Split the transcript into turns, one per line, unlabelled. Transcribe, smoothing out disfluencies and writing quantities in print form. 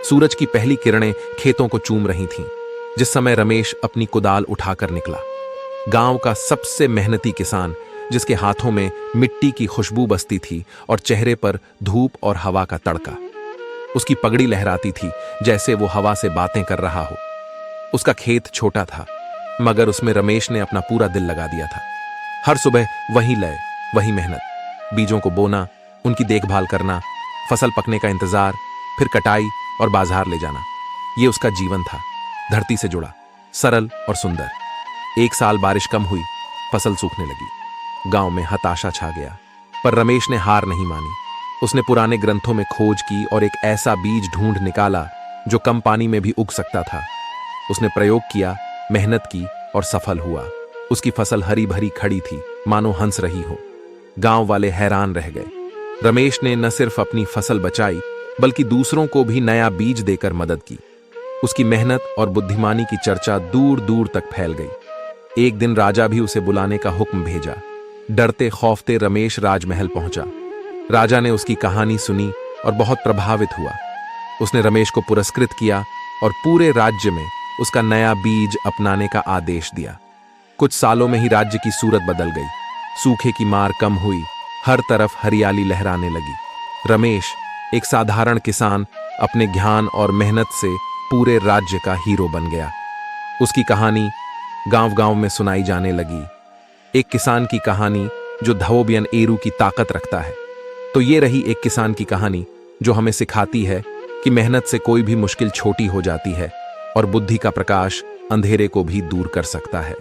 सूरज की पहली किरणें खेतों को चूम रही थीं जिस समय रमेश अपनी कुदाल उठाकर निकला। गांव का सबसे मेहनती किसान, जिसके हाथों में मिट्टी की खुशबू बसती थी और चेहरे पर धूप और हवा का तड़का। उसकी पगड़ी लहराती थी जैसे वो हवा से बातें कर रहा हो। उसका खेत छोटा था, मगर उसमें रमेश ने अपना पूरा दिल लगा दिया था। हर सुबह वही लय, वही मेहनत, बीजों को बोना, उनकी देखभाल करना, फसल पकने का इंतजार, फिर कटाई और बाजार ले जाना। ये उसका जीवन था, धरती से जुड़ा, सरल और सुंदर। एक साल बारिश कम हुई, फसल सूखने लगी। गांव में हताशा छा गया, पर रमेश ने हार नहीं मानी। उसने पुराने ग्रंथों में खोज की और एक ऐसा बीज ढूंढ निकाला जो कम पानी में भी उग सकता था। उसने प्रयोग किया, मेहनत की और सफल हुआ। उसकी फसल हरी भरी खड़ी थी, मानो हंस रही हो। गांव वाले हैरान रह गए। रमेश ने न सिर्फ अपनी फसल बचाई, बल्कि दूसरों को भी नया बीज देकर मदद की। उसकी मेहनत और बुद्धिमानी की चर्चा दूर दूर तक फैल गई। एक दिन राजा भी उसे बुलाने का हुक्म भेजा। डरते खौफते रमेश राजमहल पहुंचा। राजा ने उसकी कहानी सुनी और बहुत प्रभावित हुआ। उसने रमेश को पुरस्कृत किया और पूरे राज्य में उसका नया बीज अपनाने का आदेश दिया। कुछ सालों में ही राज्य की सूरत बदल गई। सूखे की मार कम हुई, हर तरफ हरियाली लहराने लगी। रमेश, एक साधारण किसान, अपने ज्ञान और मेहनत से पूरे राज्य का हीरो बन गया। उसकी कहानी गांव-गांव में सुनाई जाने लगी। एक किसान की कहानी जो धोबियन एरू की ताकत रखता है। तो ये रही एक किसान की कहानी जो हमें सिखाती है कि मेहनत से कोई भी मुश्किल छोटी हो जाती है और बुद्धि का प्रकाश अंधेरे को भी दूर कर सकता है।